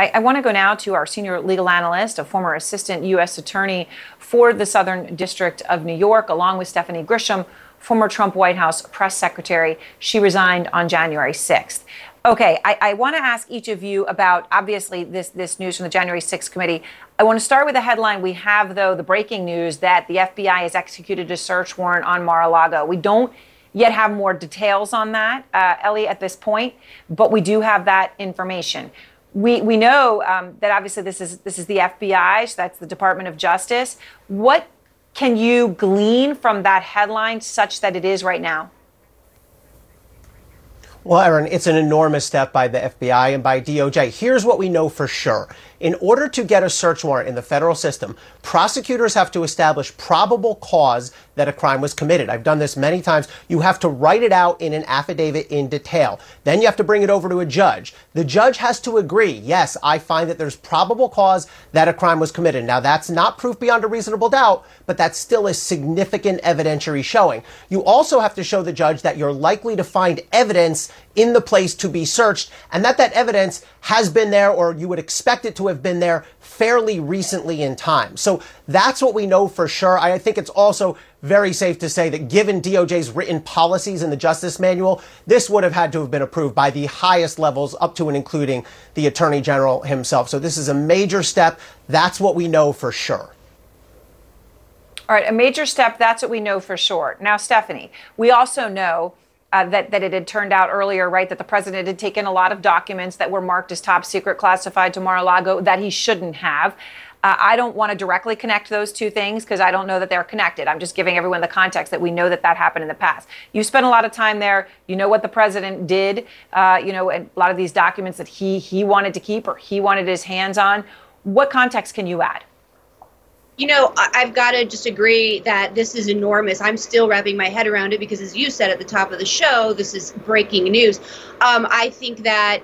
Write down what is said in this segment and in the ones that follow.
I want to go now to our senior legal analyst, a former assistant U.S. attorney for the Southern District of New York, along with Stephanie Grisham, former Trump White House press secretary. She resigned on January 6th. Okay, I want to ask each of you about, obviously, this news from the January 6th committee. I want to start with the headline we have, though, the breaking news that the FBI has executed a search warrant on Mar-a-Lago. We don't yet have more details on that, Ellie, at this point, but we do have that information. We know that obviously this is the FBI, so that's the Department of Justice. What can you glean from that headline such that it is right now? Well, Erin, it's an enormous step by the FBI and by DOJ. Here's what we know for sure. In order to get a search warrant in the federal system, prosecutors have to establish probable cause that a crime was committed. I've done this many times. You have to write it out in an affidavit in detail. Then you have to bring it over to a judge. The judge has to agree, yes, I find that there's probable cause that a crime was committed. Now, that's not proof beyond a reasonable doubt, but that's still a significant evidentiary showing. You also have to show the judge that you're likely to find evidence in the place to be searched, and that evidence has been there, or you would expect it to have been there fairly recently in time. So that's what we know for sure. I think it's also very safe to say that given DOJ's written policies in the Justice Manual, this would have had to have been approved by the highest levels up to and including the Attorney General himself. So this is a major step. That's what we know for sure. All right, a major step. That's what we know for sure. Now, Stephanie, we also know that it had turned out earlier, right, that the president had taken a lot of documents that were marked as top secret classified to Mar-a-Lago that he shouldn't have. I don't want to directly connect those two things because I don't know that they're connected. I'm just giving everyone the context that we know that happened in the past. You spent a lot of time there. You know what the president did, and a lot of these documents that he wanted to keep or he wanted his hands on. What context can you add? You know, I've got to just agree that this is enormous. I'm still wrapping my head around it because, as you said at the top of the show, this is breaking news. I think that,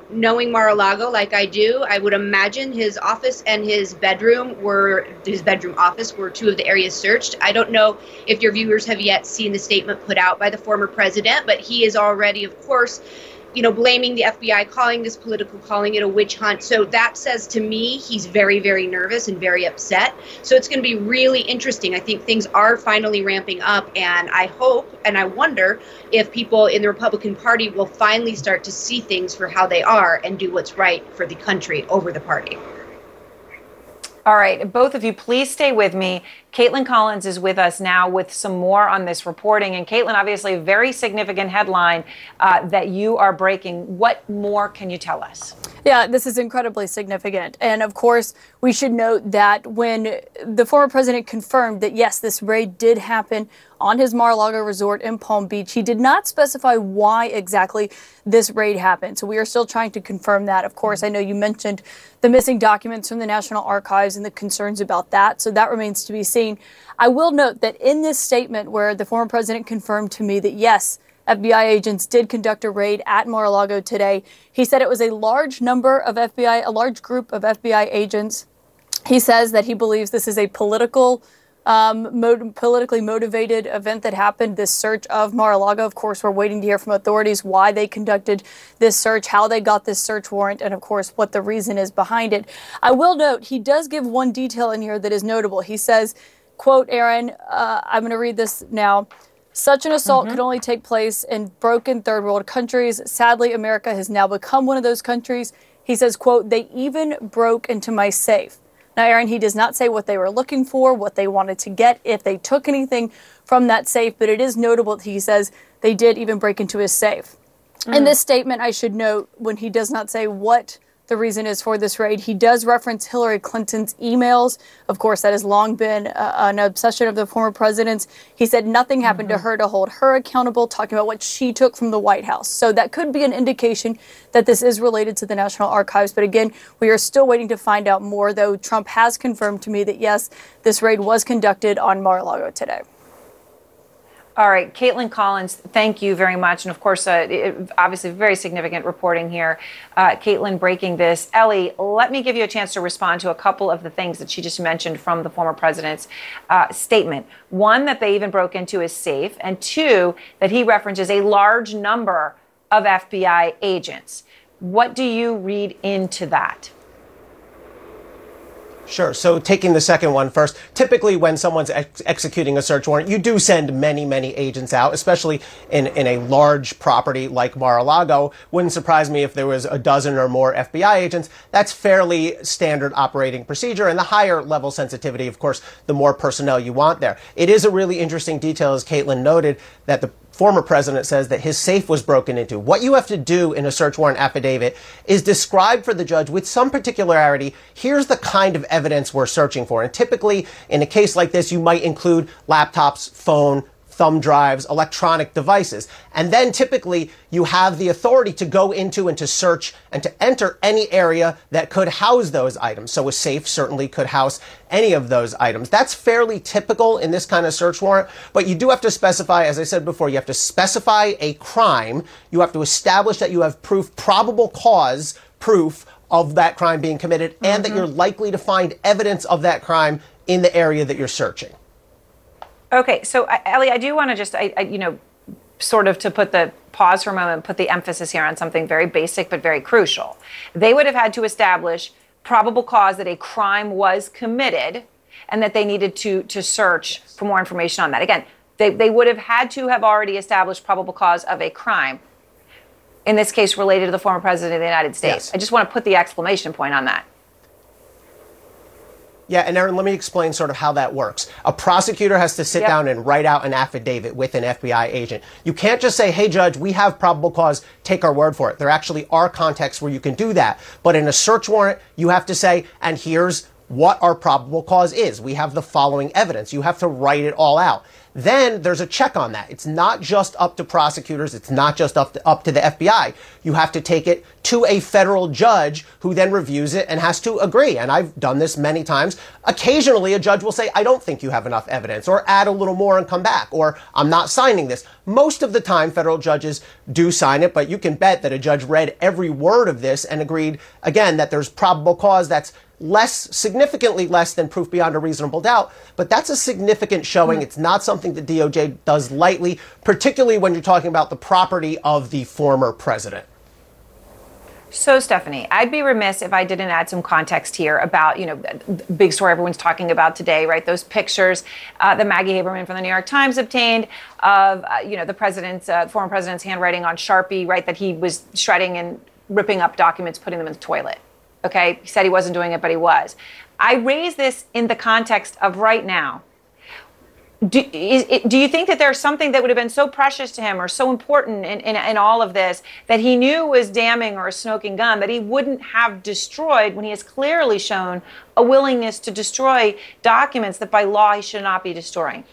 knowing Mar-a-Lago like I do, I would imagine his office and his bedroom office were two of the areas searched. I don't know if your viewers have yet seen the statement put out by the former president, but he is already, of course, blaming the FBI, calling this political, calling it a witch hunt. So that says to me he's very, very nervous and very upset. So it's going to be really interesting. I think things are finally ramping up, and I hope and I wonder if people in the Republican Party will finally start to see things for how they are and do what's right for the country over the party. All right, both of you, please stay with me. Caitlin Collins is with us now with some more on this reporting. And Caitlin, obviously, a very significant headline that you are breaking. What more can you tell us? Yeah, this is incredibly significant. And of course, we should note that when the former president confirmed that, yes, this raid did happen on his Mar-a-Lago resort in Palm Beach, he did not specify why exactly this raid happened. So we are still trying to confirm that. Of course, I know you mentioned the missing documents from the National Archives and the concerns about that. So that remains to be seen. I will note that in this statement where the former president confirmed to me that, yes, FBI agents did conduct a raid at Mar-a-Lago today, he said it was a large number of a group of FBI agents. He says that he believes this is a politically motivated event that happened, this search of Mar-a-Lago. Of course, we're waiting to hear from authorities why they conducted this search, how they got this search warrant, and of course, what the reason is behind it. I will note, he does give one detail in here that is notable. He says, quote, Aaron, I'm going to read this now. Such an assault could only take place in broken third world countries. Sadly, America has now become one of those countries. He says, quote, they even broke into my safe. Now, Aaron, he does not say what they were looking for, what they wanted to get, if they took anything from that safe, but it is notable that he says they did even break into his safe. In this statement, I should note, when he does not say what the reason is for this raid, he does reference Hillary Clinton's emails. Of course, that has long been an obsession of the former president's. He said nothing happened to her to hold her accountable, talking about what she took from the White House. So that could be an indication that this is related to the National Archives. But again, we are still waiting to find out more, though Trump has confirmed to me that, yes, this raid was conducted on Mar-a-Lago today. All right, Caitlin Collins, thank you very much. And of course, obviously very significant reporting here. Caitlin breaking this. Ellie, let me give you a chance to respond to a couple of the things that she just mentioned from the former president's statement. One, that they even broke into his safe. And two, that he references a large number of FBI agents. What do you read into that? Sure. So taking the second one first, typically when someone's executing a search warrant, you do send many, many agents out, especially in a large property like Mar-a-Lago. Wouldn't surprise me if there was a dozen or more FBI agents. That's fairly standard operating procedure. And the higher level sensitivity, of course, the more personnel you want there. It is a really interesting detail, as Caitlin noted, that the former president says that his safe was broken into. What you have to do in a search warrant affidavit is describe for the judge with some particularity, here's the kind of evidence we're searching for. And typically, in a case like this, you might include laptops, phone, thumb drives, electronic devices. And then typically you have the authority to go into and to search and to enter any area that could house those items. So a safe certainly could house any of those items. That's fairly typical in this kind of search warrant, but you do have to specify, as I said before, you have to specify a crime. You have to establish that you have proof, probable cause proof of that crime being committed, and that you're likely to find evidence of that crime in the area that you're searching. Okay, so Ellie, I do want to just, sort of to put the pause for a moment, put the emphasis here on something very basic but very crucial. They would have had to establish probable cause that a crime was committed and that they needed to search for more information on that. Again, they would have had to have already established probable cause of a crime, in this case related to the former president of the United States. Yes. I just want to put the exclamation point on that. Yeah, and Erin, let me explain sort of how that works. A prosecutor has to sit down and write out an affidavit with an FBI agent. You can't just say, hey, judge, we have probable cause, take our word for it. There actually are contexts where you can do that. But in a search warrant, you have to say, and here's what our probable cause is. We have the following evidence. You have to write it all out. Then there's a check on that. It's not just up to prosecutors. It's not just up to the FBI. You have to take it to a federal judge who then reviews it and has to agree. And I've done this many times. Occasionally, a judge will say, I don't think you have enough evidence, or add a little more and come back, or I'm not signing this. Most of the time, federal judges do sign it, but you can bet that a judge read every word of this and agreed, again, that there's probable cause that's significantly less than proof beyond a reasonable doubt, but that's a significant showing. It's not something the DOJ does lightly, particularly when you're talking about the property of the former president. So, Stephanie, I'd be remiss if I didn't add some context here about, the big story everyone's talking about today, right? Those pictures that Maggie Haberman from the New York Times obtained of, the former president's handwriting on Sharpie, right? That he was shredding and ripping up documents, putting them in the toilet. Okay, he said he wasn't doing it, but he was. I raise this in the context of right now. Do you think that there's something that would have been so precious to him or so important in all of this that he knew was damning or a smoking gun that he wouldn't have destroyed when he has clearly shown a willingness to destroy documents that by law he should not be destroying?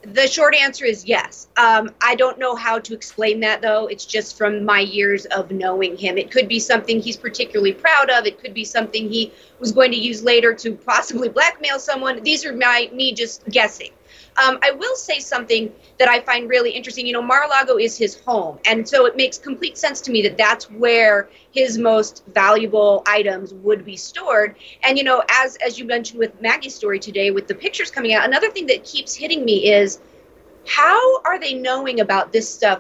The short answer is yes. I don't know how to explain that, though. It's just from my years of knowing him. It could be something he's particularly proud of. It could be something he was going to use later to possibly blackmail someone. These are me just guessing. I will say something that I find really interesting. Mar-a-Lago is his home. And so it makes complete sense to me that that's where his most valuable items would be stored. And, as you mentioned with Maggie's story today, with the pictures coming out, another thing that keeps hitting me is, how are they knowing about this stuff?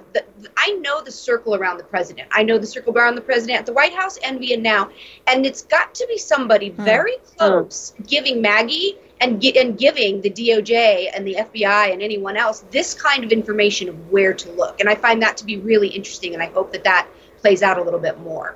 I know the circle around the president. I know the circle around the president at the White House and via now. And it's got to be somebody very close giving Maggie and giving the DOJ and the FBI and anyone else this kind of information of where to look. And I find that to be really interesting, and I hope that plays out a little bit more.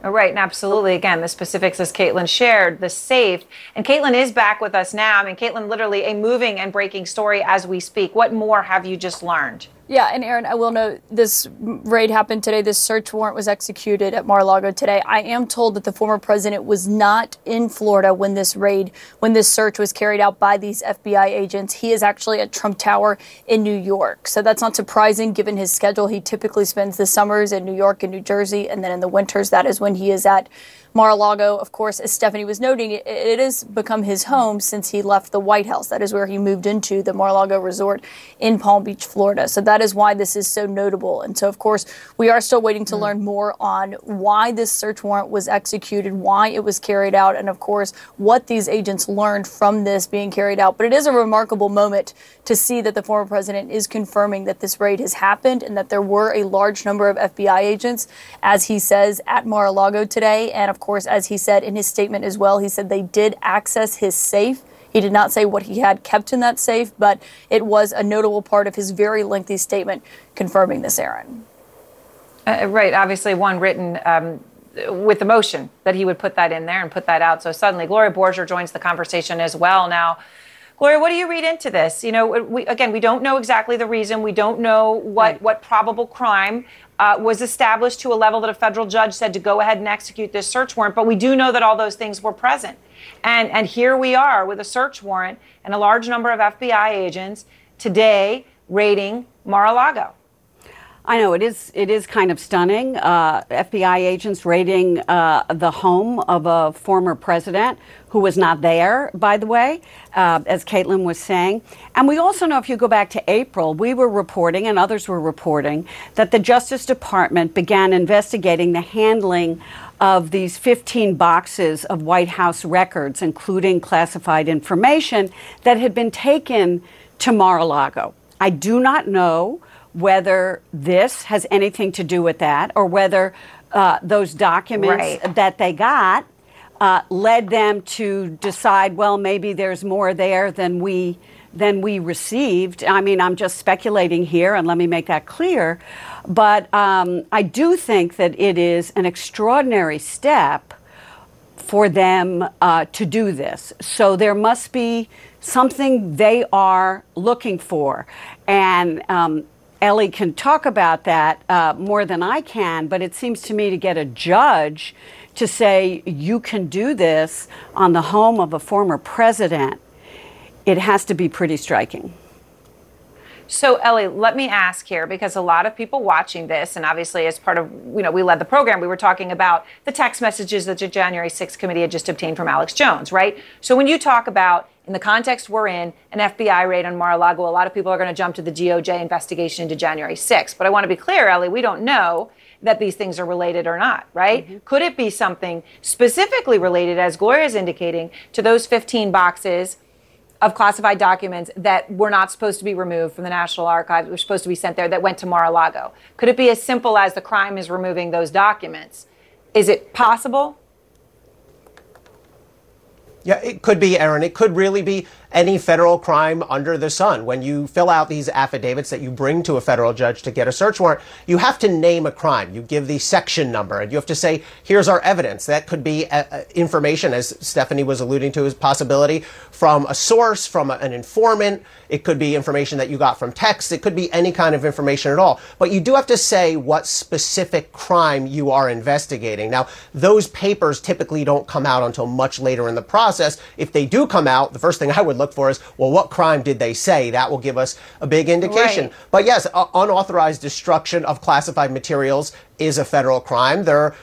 All right, and absolutely. Again, the specifics as Caitlin shared, the safe. And Caitlin is back with us now. I mean, Caitlin, literally a moving and breaking story as we speak. What more have you just learned? Yeah, and Erin, I will note this raid happened today. This search warrant was executed at Mar-a-Lago today. I am told that the former president was not in Florida when this search was carried out by these FBI agents. He is actually at Trump Tower in New York. So that's not surprising given his schedule. He typically spends the summers in New York and New Jersey, and then in the winters, that is when he is at Mar-a-Lago. Of course, as Stephanie was noting, it has become his home since he left the White House. That is where he moved into the Mar-a-Lago resort in Palm Beach, Florida. So that that is why this is so notable. And so, of course, we are still waiting to learn more on why this search warrant was executed, why it was carried out, and, of course, what these agents learned from this being carried out. But it is a remarkable moment to see that the former president is confirming that this raid has happened and that there were a large number of FBI agents, as he says, at Mar-a-Lago today. And, of course, as he said in his statement as well, he said they did access his safe. He did not say what he had kept in that safe, but it was a notable part of his very lengthy statement confirming this, Aaron. Right. Obviously, one written with emotion that he would put that in there and put that out. So suddenly, Gloria Borger joins the conversation as well now. Gloria, what do you read into this? You know, we don't know exactly the reason. We don't know what probable crime was established to a level that a federal judge said to go ahead and execute this search warrant. But we do know that all those things were present. And here we are with a search warrant and a large number of FBI agents today raiding Mar-a-Lago. I know it is kind of stunning. FBI agents raiding the home of a former president who was not there, by the way, as Caitlin was saying. And we also know, if you go back to April, we were reporting and others were reporting that the Justice Department began investigating the handling of these 15 boxes of White House records, including classified information that had been taken to Mar-a-Lago. I do not know whether this has anything to do with that, or whether those documents that they got led them to decide, well, maybe there's more there than we received. I mean, I'm just speculating here, and let me make that clear. But I do think that it is an extraordinary step for them to do this. So there must be something they are looking for. And Ellie can talk about that more than I can, but it seems to me to get a judge to say you can do this on the home of a former president, it has to be pretty striking. So, Ellie, let me ask here, because a lot of people watching this, and obviously as part of, we led the program, we were talking about the text messages that the January 6th committee had just obtained from Alex Jones, right? So when you talk about, in the context we're in, an FBI raid on Mar-a-Lago, a lot of people are going to jump to the DOJ investigation into January 6th. But I want to be clear, Ellie, we don't know that these things are related or not, right? Mm-hmm. Could it be something specifically related, as Gloria is indicating, to those 15 boxes of classified documents that were not supposed to be removed from the National Archives, were supposed to be sent there, that went to Mar-a-Lago? Could it be as simple as the crime is removing those documents? Is it possible? Yeah, it could be, Aaron. It could really be any federal crime under the sun. When you fill out these affidavits that you bring to a federal judge to get a search warrant, you have to name a crime. You give the section number, and you have to say, here's our evidence. That could be information, as Stephanie was alluding to, as possibility from a source, from an informant. It could be information that you got from text. It could be any kind of information at all. But you do have to say what specific crime you are investigating. Now, those papers typically don't come out until much later in the process. If they do come out, the first thing I would look for is, well, what crime did they say? That will give us a big indication. Right. But yes, unauthorized destruction of classified materials is a federal crime. There are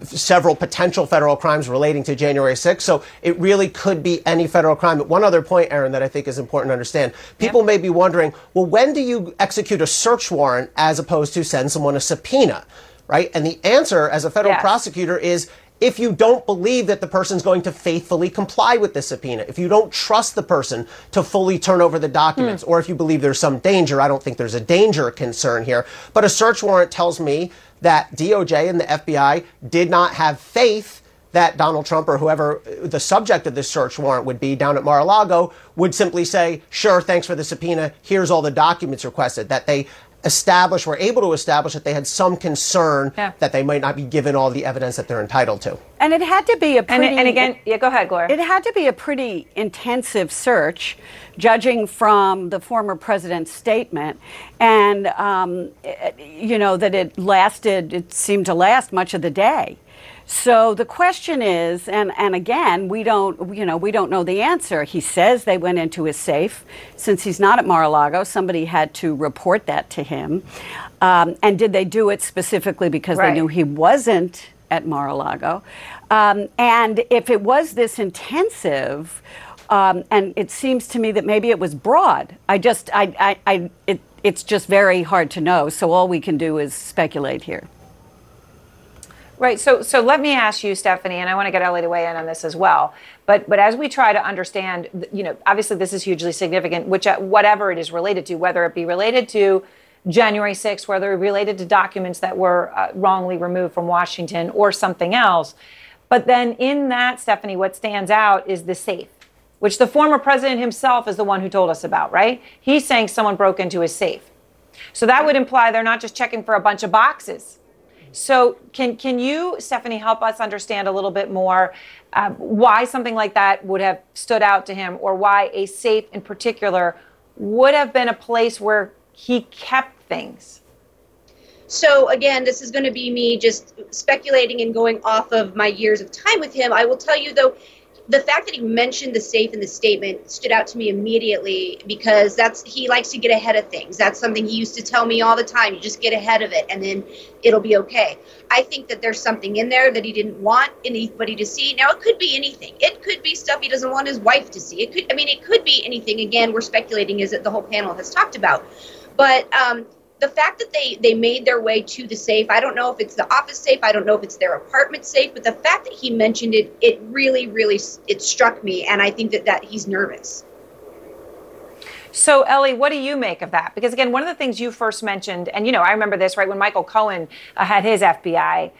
several potential federal crimes relating to January 6th. So it really could be any federal crime. One other point, Aaron, that I think is important to understand. People may be wondering, well, when do you execute a search warrant as opposed to send someone a subpoena, right? And the answer as a federal prosecutor is, if you don't believe that the person's going to faithfully comply with the subpoena, if you don't trust the person to fully turn over the documents, or if you believe there's some danger. I don't think there's a danger concern here. But a search warrant tells me that DOJ and the FBI did not have faith that Donald Trump, or whoever the subject of this search warrant would be down at Mar-a-Lago, would simply say, sure, thanks for the subpoena, here's all the documents requested. That they were able to establish that they had some concern that they might not be given all the evidence that they're entitled to. And it had to be a pretty... And again, go ahead, Gloria. It had to be a pretty intensive search, judging from the former president's statement. And, that it seemed to last much of the day. So the question is, and again, we don't know the answer. He says they went into his safe. Since he's not at Mar-a-Lago, somebody had to report that to him. And did they do it specifically because they knew he wasn't at Mar-a-Lago? And if it was this intensive, and it seems to me that maybe it was broad. It it's just very hard to know. So all we can do is speculate here. Right. So let me ask you, Stephanie, and I want to get Ellie to weigh in on this as well. But as we try to understand, obviously this is hugely significant, whatever it is related to, whether it be related to January 6th, whether it related to documents that were wrongly removed from Washington or something else. But then in that, Stephanie, what stands out is the safe, which the former president himself is the one who told us about, right? He's saying someone broke into his safe. So that would imply they're not just checking for a bunch of boxes. So can you, Stephanie, help us understand a little bit more why something like that would have stood out to him, or why a safe in particular would have been a place where he kept things? So again, this is going to be me just speculating and going off of my years of time with him. I will tell you, though, the fact that he mentioned the safe in the statement stood out to me immediately, because he likes to get ahead of things. That's something he used to tell me all the time. You just get ahead of it and then it'll be okay. I think that there's something in there that he didn't want anybody to see. Now, it could be anything. It could be stuff he doesn't want his wife to see. It could be anything. Again, we're speculating, as the whole panel has talked about. But the fact that they made their way to the safe, I don't know if it's the office safe, I don't know if it's their apartment safe, but the fact that he mentioned it, it really, really, it struck me, and I think that he's nervous. So, Ellie, what do you make of that? Because, again, one of the things you first mentioned, and, I remember this, right, when Michael Cohen had his FBI,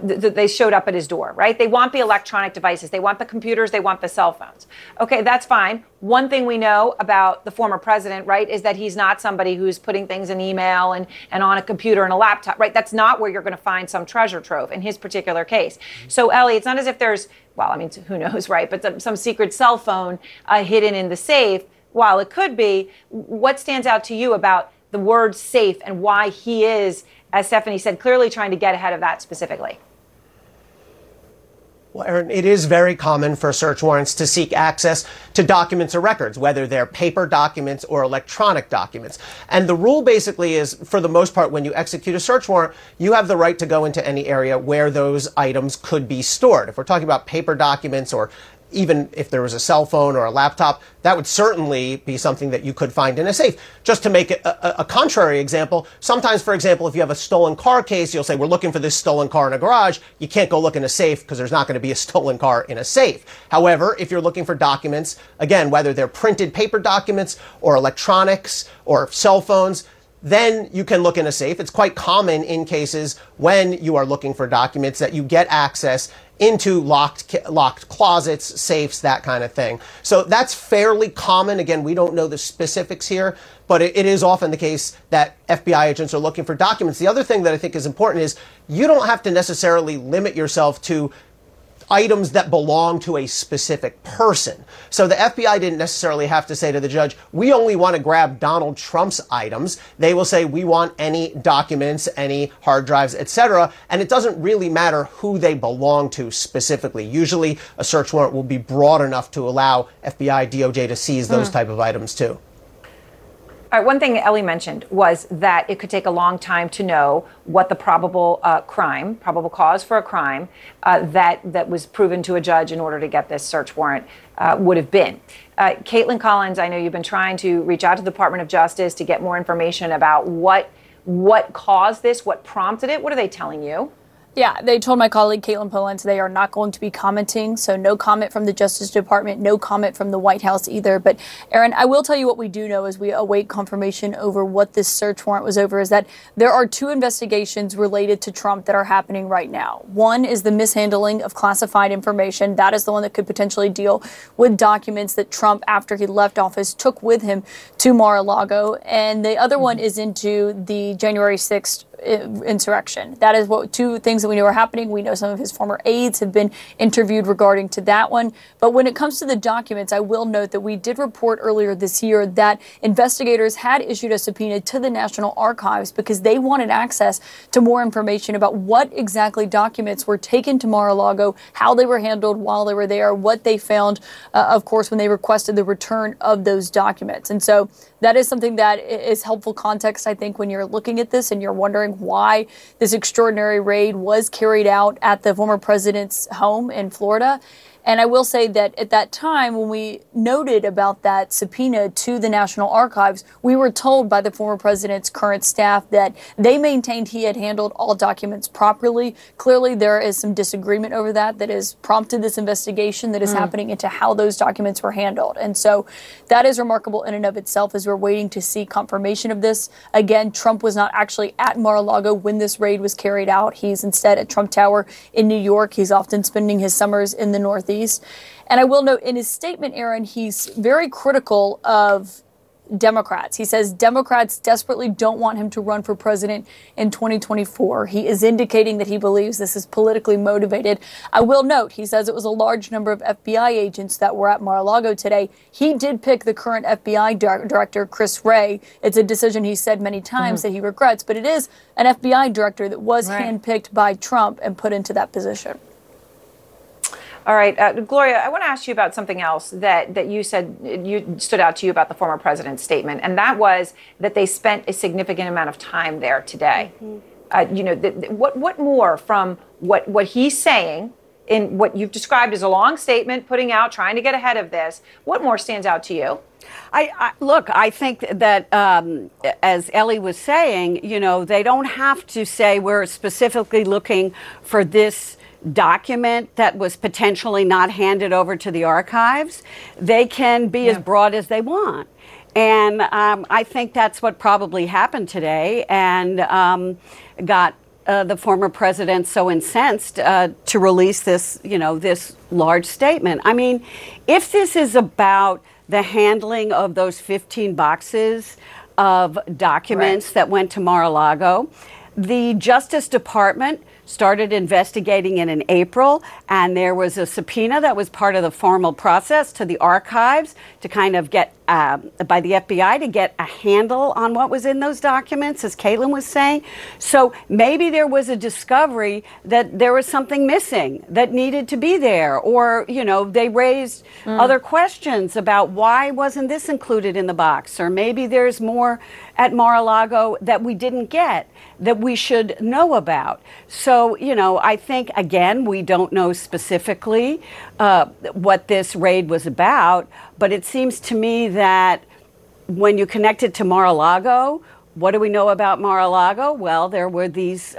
they showed up at his door, right? They want the electronic devices. They want the computers. They want the cell phones. Okay, that's fine. One thing we know about the former president, right, is that he's not somebody who's putting things in email and on a computer and a laptop, right? That's not where you're going to find some treasure trove in his particular case. So, Ellie, it's not as if there's, well, I mean, who knows, right? But some secret cell phone hidden in the safe. While it could be, what stands out to you about the word safe and why he is, as Stephanie said, clearly trying to get ahead of that specifically? Well, Erin, it is very common for search warrants to seek access to documents or records, whether they're paper documents or electronic documents. And the rule basically is, for the most part, when you execute a search warrant, you have the right to go into any area where those items could be stored. If we're talking about paper documents, or even if there was a cell phone or a laptop, that would certainly be something that you could find in a safe. Just to make a contrary example, sometimes, for example, if you have a stolen car case, you'll say, we're looking for this stolen car in a garage. You can't go look in a safe because there's not going to be a stolen car in a safe. However, if you're looking for documents, again, whether they're printed paper documents or electronics or cell phones, then you can look in a safe. It's quite common in cases when you are looking for documents that you get access into locked closets, safes, that kind of thing. So that's fairly common. Again, we don't know the specifics here, but it is often the case that FBI agents are looking for documents. The other thing that I think is important is you don't have to necessarily limit yourself to items that belong to a specific person. So the FBI didn't necessarily have to say to the judge, we only want to grab Donald Trump's items. They will say, we want any documents, any hard drives, etc. And it doesn't really matter who they belong to specifically. Usually a search warrant will be broad enough to allow FBI, DOJ to seize those type of items too. All right, one thing Ellie mentioned was that it could take a long time to know what the probable cause for a crime that was proven to a judge in order to get this search warrant would have been. Caitlin Collins, I know you've been trying to reach out to the Department of Justice to get more information about what caused this, what prompted it. What are they telling you? Yeah, they told my colleague Caitlin Polentz they are not going to be commenting, so no comment from the Justice Department, no comment from the White House either. But, Erin, I will tell you what we do know as we await confirmation over what this search warrant was over, is that there are two investigations related to Trump that are happening right now. One is the mishandling of classified information. That is the one that could potentially deal with documents that Trump, after he left office, took with him to Mar-a-Lago. And the other one is into the January 6th insurrection. That is what two things that we know are happening. We know some of his former aides have been interviewed regarding to that one. But when it comes to the documents, I will note that we did report earlier this year that investigators had issued a subpoena to the National Archives because they wanted access to more information about what exactly documents were taken to Mar-a-Lago, how they were handled while they were there, what they found, of course, when they requested the return of those documents. And so that is something that is helpful context, I think, when you're looking at this and you're wondering wondering why this extraordinary raid was carried out at the former president's home in Florida. And I will say that at that time, when we noted about that subpoena to the National Archives, we were told by the former president's current staff that they maintained he had handled all documents properly. Clearly, there is some disagreement over that has prompted this investigation that is happening into how those documents were handled. And so that is remarkable in and of itself as we're waiting to see confirmation of this. Again, Trump was not actually at Mar-a-Lago when this raid was carried out. He's instead at Trump Tower in New York. He's often spending his summers in the Northeast. And I will note in his statement, Aaron, he's very critical of Democrats. He says Democrats desperately don't want him to run for president in 2024. He is indicating that he believes this is politically motivated. I will note, he says it was a large number of FBI agents that were at Mar-a-Lago today. He did pick the current FBI director, Chris Wray. It's a decision he said many times that he regrets, but it is an FBI director that was handpicked by Trump and put into that position. All right, Gloria, I want to ask you about something else that you said stood out to you about the former president's statement, and that was that they spent a significant amount of time there today. What more from what he's saying in what you've described as a long statement, putting out, trying to get ahead of this? What more stands out to you? I think that as Ellie was saying, they don't have to say we're specifically looking for this document that was potentially not handed over to the archives. They can be as broad as they want. And I think that's what probably happened today and got the former president so incensed to release this, this large statement. I mean, if this is about the handling of those 15 boxes of documents that went to Mar-a-Lago, the Justice Department started investigating it in April, and there was a subpoena that was part of the formal process to the archives to kind of get, by the FBI, to get a handle on what was in those documents, as Caitlin was saying. So maybe there was a discovery that there was something missing that needed to be there, or, they raised other questions about why wasn't this included in the box, or maybe there's more at Mar-a-Lago that we didn't get that we should know about. So, I think, again, we don't know specifically what this raid was about, but it seems to me that when you connect it to Mar-a-Lago, what do we know about Mar-a-Lago? Well, there were these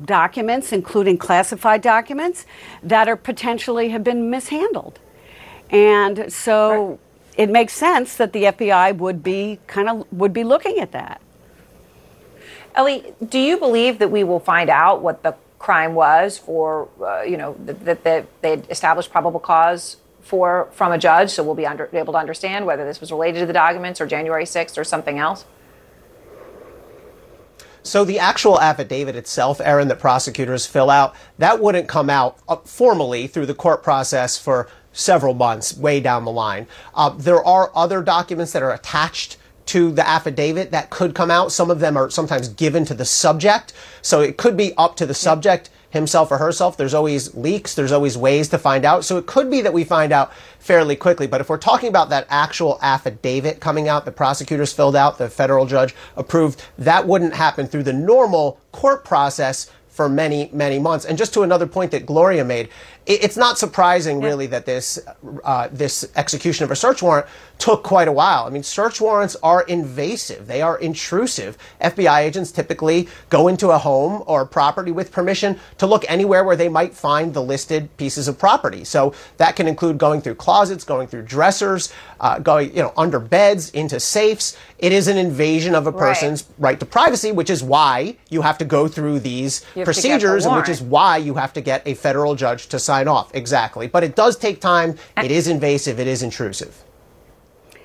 documents, including classified documents, that are potentially have been mishandled. And so it makes sense that the FBI would be looking at that. Ellie, do you believe that we will find out what the crime was for, that they established probable cause from a judge, so we'll be able to understand whether this was related to the documents or January 6th or something else? So the actual affidavit itself, Erin, that prosecutors fill out, that wouldn't come out formally through the court process for several months, way down the line. There are other documents that are attached to the affidavit that could come out. Some of them are sometimes given to the subject, so it could be up to the subject himself or herself. There's always leaks, there's always ways to find out, so it could be that we find out fairly quickly. But if we're talking about that actual affidavit coming out, the prosecutors filled out, the federal judge approved, that wouldn't happen through the normal court process for many, many months. And just to another point that Gloria made, it's not surprising, really, that this execution of a search warrant took quite a while. I mean, search warrants are invasive. They are intrusive. FBI agents typically go into a home or property with permission to look anywhere where they might find the listed pieces of property. So that can include going through closets, going through dressers, going, under beds, into safes. It is an invasion of a person's right to privacy, which is why you have to go through these procedures, and which is why you have to get a federal judge to sign off. Exactly. But it does take time. It is invasive. It is intrusive.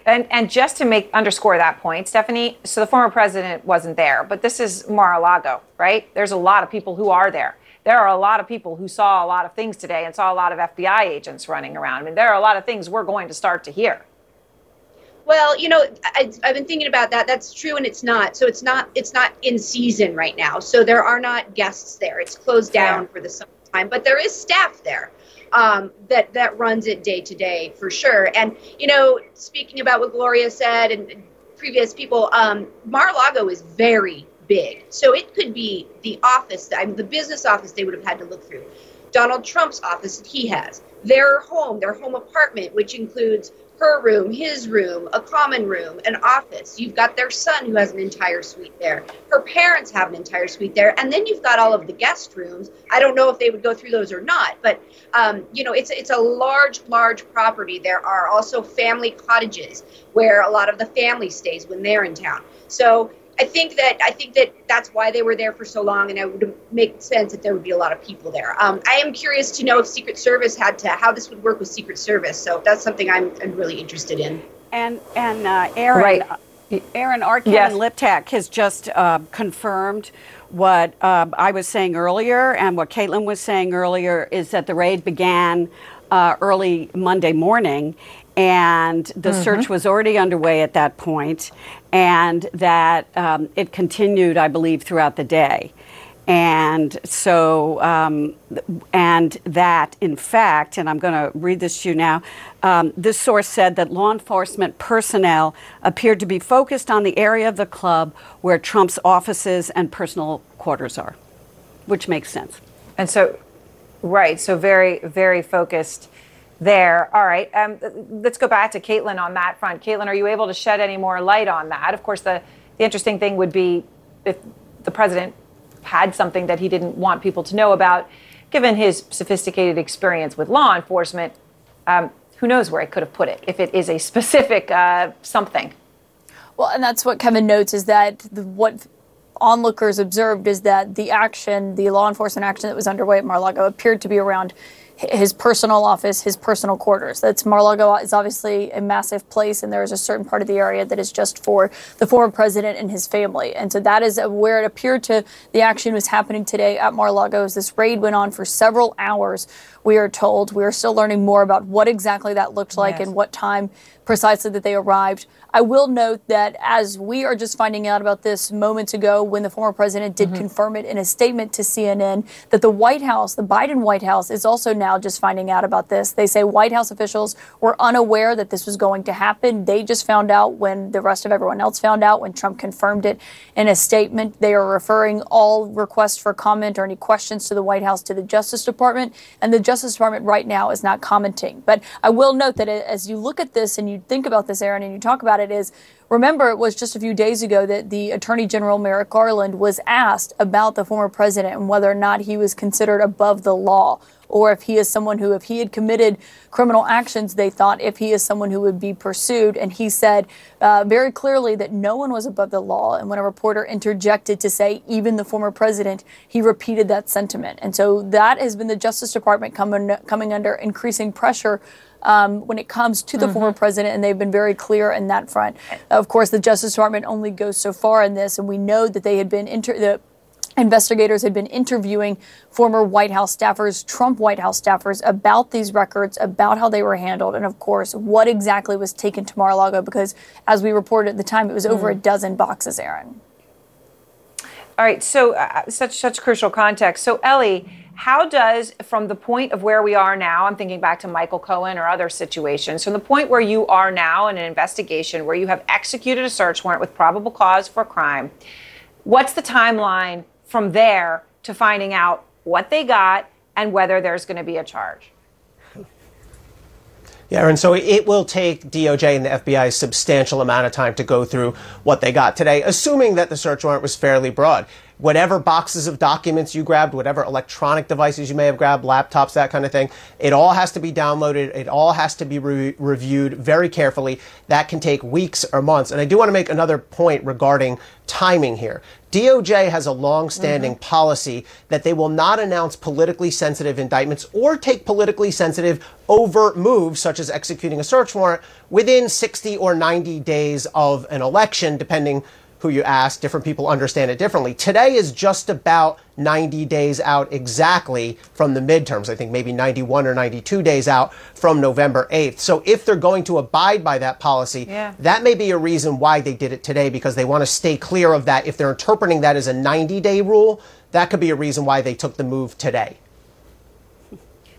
And just to underscore that point, Stephanie, so the former president wasn't there, but this is Mar-a-Lago, right? There's a lot of people who are there. There are a lot of people who saw a lot of things today and saw a lot of FBI agents running around. I mean, there are a lot of things we're going to start to hear. Well, I've been thinking about that. That's true, and it's not. So it's not in season right now. So there are not guests there. It's closed down for the summertime, but there is staff there that runs it day to day for sure. And speaking about what Gloria said and previous people, Mar-a-Lago is very big. So it could be the office, the business office they would have had to look through. Donald Trump's office that he has, their home apartment, which includes her room, his room, a common room, an office. You've got their son who has an entire suite there. Her parents have an entire suite there. And then you've got all of the guest rooms. I don't know if they would go through those or not, but it's a large property. There are also family cottages where a lot of the family stays when they're in town. So I think that that's why they were there for so long, and it would make sense that there would be a lot of people there. I am curious to know if Secret Service how this would work with Secret Service. So that's something I'm really interested in. And Aaron, right. Aaron, our Kevin Yes. Liptak has just confirmed what I was saying earlier, and what Caitlin was saying earlier, is that the raid began early Monday morning, and the search was already underway at that point, and that it continued, I believe, throughout the day. And so, and that, in fact, and I'm going to read this to you now, this source said that law enforcement personnel appeared to be focused on the area of the club where Trump's offices and personal quarters are, which makes sense. And so, right, so very, very focused there. All right, let's go back to Caitlin on that front. Caitlin, are you able to shed any more light on that? Of course, the interesting thing would be if the president had something that he didn't want people to know about, given his sophisticated experience with law enforcement. Who knows where he could have put it if it is a specific something. Well, and that's what Kevin notes, is that what onlookers observed is that the law enforcement action that was underway at Mar-a-Lago appeared to be around his personal office, his personal quarters. Mar-a-Lago is obviously a massive place, and there is a certain part of the area that is just for the former president and his family. And so that is where it appeared to the action was happening today at Mar-a-Lago. As this raid went on for several hours, we are told. We are still learning more about what exactly that looked like and what time precisely that they arrived. I will note that as we are just finding out about this moments ago, when the former president did confirm it in a statement to CNN, that the White House, the Biden White House, is also now just finding out about this. They say White House officials were unaware that this was going to happen. They just found out when the rest of everyone else found out, when Trump confirmed it in a statement. They are referring all requests for comment or any questions to the White House to the Justice Department, and the Justice Department right now is not commenting. But I will note that as you look at this and you think about this, Aaron, and you talk about it, is remember, it was just a few days ago that the Attorney General Merrick Garland was asked about the former president and whether or not he was considered above the law, or if he is someone who, if he had committed criminal actions, they thought if he is someone who would be pursued. And he said very clearly that no one was above the law. And when a reporter interjected to say even the former president, he repeated that sentiment. And so that has been the Justice Department coming under increasing pressure when it comes to the former president, and they've been very clear in that front. Of course, the Justice Department only goes so far in this, and we know that they had been the investigators had been interviewing former White House staffers, Trump White House staffers, about these records, about how they were handled, and of course, what exactly was taken to Mar-a-Lago, because as we reported at the time, it was over a dozen boxes, Aaron. All right, so such crucial context. So Ellie, how does, from the point of where we are now, I'm thinking back to Michael Cohen or other situations, from the point where you are now in an investigation where you have executed a search warrant with probable cause for crime, what's the timeline from there to finding out what they got and whether there's going to be a charge? Yeah, and so it will take DOJ and the FBI a substantial amount of time to go through what they got today, assuming that the search warrant was fairly broad. Whatever boxes of documents you grabbed, whatever electronic devices you may have grabbed, laptops, that kind of thing, it all has to be downloaded. It all has to be reviewed very carefully. That can take weeks or months. And I do want to make another point regarding timing here. DOJ has a long-standing policy that they will not announce politically sensitive indictments or take politically sensitive overt moves, such as executing a search warrant, within 60 or 90 days of an election, depending who you ask. Different people understand it differently. Today is just about 90 days out exactly from the midterms. I think maybe 91 or 92 days out from November 8th. So if they're going to abide by that policy, that may be a reason why they did it today, because they want to stay clear of that. If they're interpreting that as a 90-day rule, that could be a reason why they took the move today.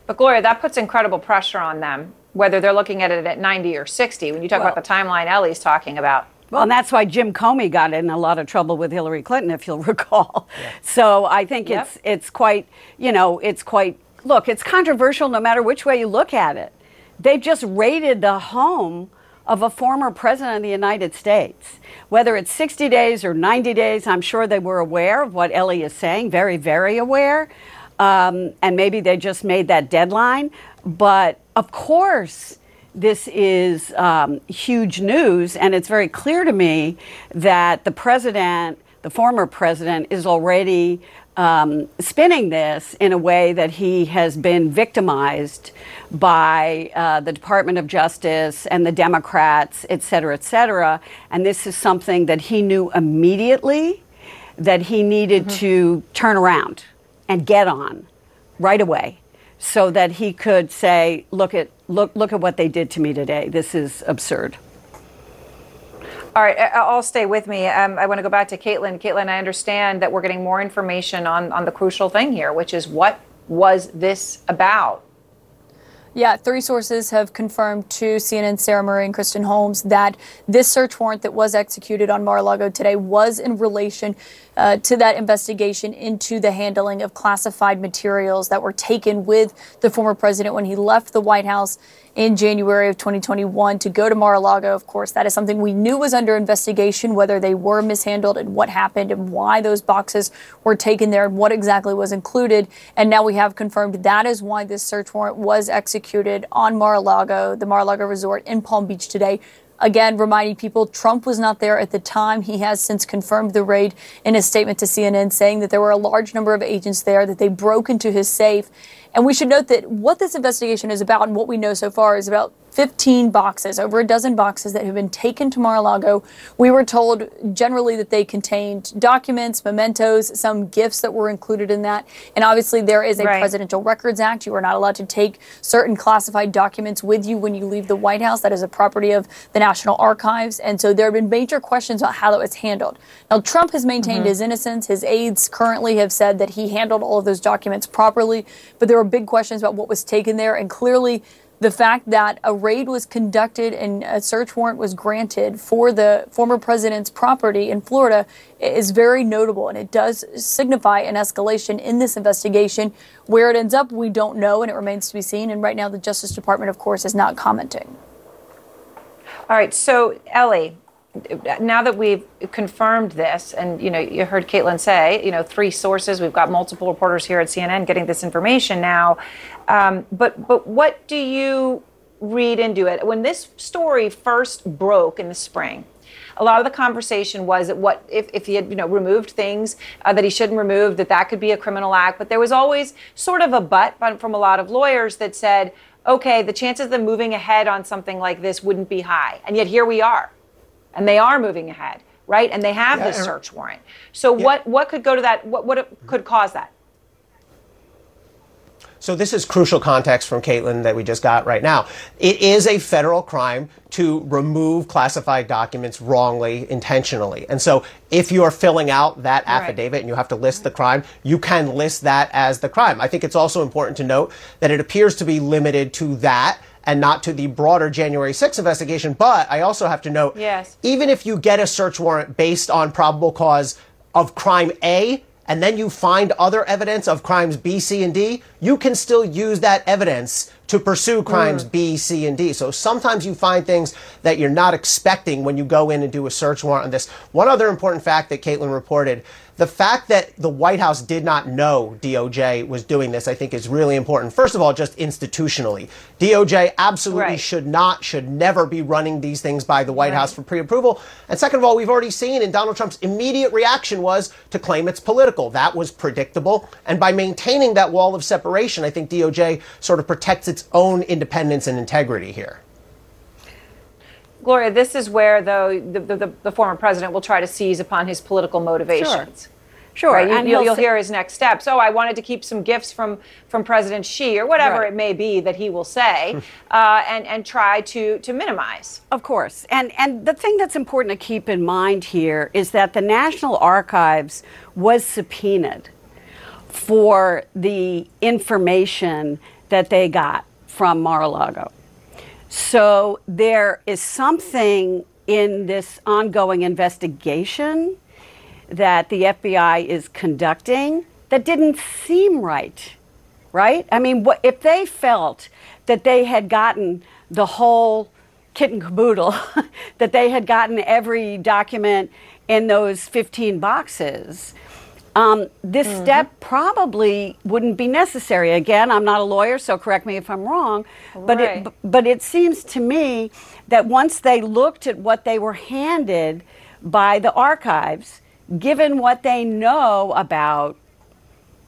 But Gloria, that puts incredible pressure on them, whether they're looking at it at 90 or 60. When you talk about the timeline Ellie's talking about. Well, and that's why Jim Comey got in a lot of trouble with Hillary Clinton, if you'll recall. Yeah. So I think it's quite, look, it's controversial no matter which way you look at it. They've just raided the home of a former president of the United States. Whether it's 60 days or 90 days, I'm sure they were aware of what Ellie is saying, very, very aware. And maybe they just made that deadline. But of course, this is huge news. And it's very clear to me that the president, the former president, is already spinning this in a way that he has been victimized by the Department of Justice and the Democrats, et cetera, et cetera. And this is something that he knew immediately that he needed to turn around and get on right away so that he could say, look at what they did to me today. This is absurd. All right, I'll stay with me. I want to go back to Caitlin. Caitlin, I understand that we're getting more information on the crucial thing here, which is what was this about? Yeah, 3 sources have confirmed to CNN's Sarah Murray and Kristen Holmes that this search warrant that was executed on Mar-a-Lago today was in relation to that investigation into the handling of classified materials that were taken with the former president when he left the White House in January of 2021 to go to Mar-a-Lago. Of course, that is something we knew was under investigation, whether they were mishandled and what happened and why those boxes were taken there and what exactly was included. And now we have confirmed that is why this search warrant was executed on Mar-a-Lago, the Mar-a-Lago resort in Palm Beach today. Again, reminding people Trump was not there at the time. He has since confirmed the raid in a statement to CNN, saying that there were a large number of agents there, that they broke into his safe. And we should note that what this investigation is about and what we know so far is about 15 boxes, over a dozen boxes that have been taken to Mar-a-Lago. We were told generally that they contained documents, mementos, some gifts that were included in that. And obviously there is a Presidential Records Act. You are not allowed to take certain classified documents with you when you leave the White House. That is a property of the National Archives. And so there have been major questions about how that was handled. Now, Trump has maintained his innocence. His aides currently have said that he handled all of those documents properly. But there were big questions about what was taken there. And clearly, the fact that a raid was conducted and a search warrant was granted for the former president's property in Florida is very notable, and it does signify an escalation in this investigation. Where it ends up, we don't know, and it remains to be seen. And right now, the Justice Department, of course, is not commenting. All right, so Ellie, now that we've confirmed this, and you heard Caitlin say, 3 sources, we've got multiple reporters here at CNN getting this information now. But what do you read into it? When this story first broke in the spring, a lot of the conversation was that what if he had removed things that he shouldn't remove, that could be a criminal act. But there was always sort of a but from a lot of lawyers that said, okay, the chances of them moving ahead on something like this wouldn't be high. And yet here we are. And they are moving ahead, right? And they have this search warrant. So what could go to that? What could cause that? So this is crucial context from Caitlin that we just got right now. It is a federal crime to remove classified documents wrongly, intentionally. And so if you are filling out that affidavit and you have to list the crime, you can list that as the crime. I think it's also important to note that it appears to be limited to that and not to the broader January 6th investigation. But I also have to note, even if you get a search warrant based on probable cause of crime A, and then you find other evidence of crimes B, C, and D, you can still use that evidence to pursue crimes B, C, and D. So sometimes you find things that you're not expecting when you go in and do a search warrant on this. One other important fact that Caitlin reported, the fact that the White House did not know DOJ was doing this, I think is really important. First of all, just institutionally, DOJ absolutely should never be running these things by the White House for pre-approval. And second of all, we've already seen, and Donald Trump's immediate reaction was to claim it's political. That was predictable. And by maintaining that wall of separation, I think DOJ sort of protects its own independence and integrity here. Gloria, this is where, though, the former president will try to seize upon his political motivations. Sure. Right? And you'll hear his next steps. Oh, I wanted to keep some gifts from President Xi, or whatever it may be that he will say, and try to minimize. Of course. And the thing that's important to keep in mind here is that the National Archives was subpoenaed for the information that they got from Mar-a-Lago. So there is something in this ongoing investigation that the FBI is conducting that didn't seem right, right? I mean, if they felt that they had gotten the whole kit and caboodle, that they had gotten every document in those 15 boxes, this step probably wouldn't be necessary. Again, I'm not a lawyer, so correct me if I'm wrong, but it seems to me that once they looked at what they were handed by the archives, given what they know about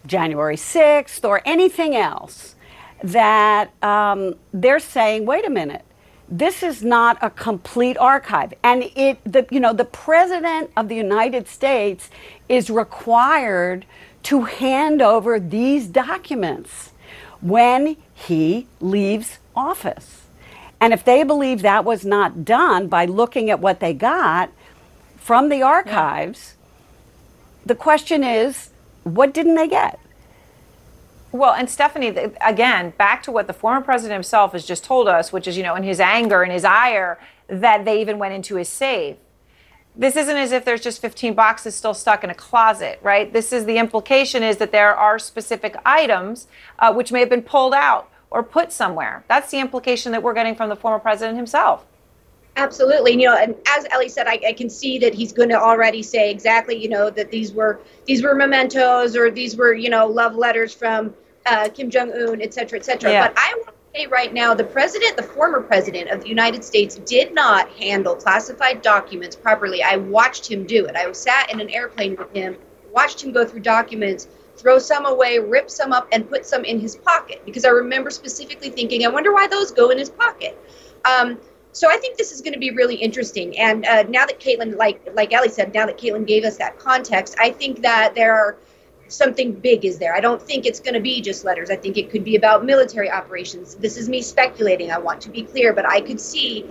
January 6th or anything else, that they're saying, wait a minute, this is not a complete archive. And the President of the United States is required to hand over these documents when he leaves office. And if they believe that was not done by looking at what they got from the archives, the question is, what didn't they get? Well, and Stephanie, again, back to what the former president himself has just told us, which is, in his anger and his ire, that they even went into his safe. This isn't as if there's just 15 boxes still stuck in a closet, right? The implication is that there are specific items which may have been pulled out or put somewhere. That's the implication that we're getting from the former president himself. Absolutely. And as Ellie said, I can see that he's going to already say exactly, that these were mementos, or these were, love letters from Kim Jong-un, et cetera, et cetera. Yeah. But I want to say right now, the former president of the United States did not handle classified documents properly. I watched him do it. I sat in an airplane with him, watched him go through documents, throw some away, rip some up, and put some in his pocket. Because I remember specifically thinking, I wonder why those go in his pocket. So I think this is going to be really interesting. And now that Caitlin, like Ellie said, now that Caitlin gave us that context, I think that something big is there. I don't think it's going to be just letters. I think it could be about military operations. This is me speculating. I want to be clear, but I could see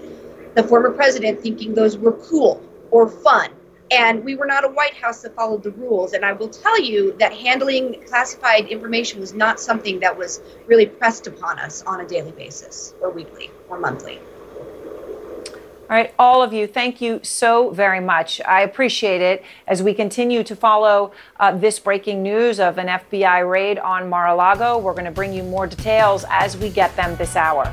the former president thinking those were cool or fun. And we were not a White House that followed the rules. And I will tell you that handling classified information was not something that was really pressed upon us on a daily basis or weekly or monthly. All right, all of you, thank you so very much. I appreciate it as we continue to follow this breaking news of an FBI raid on Mar-a-Lago. We're going to bring you more details as we get them this hour.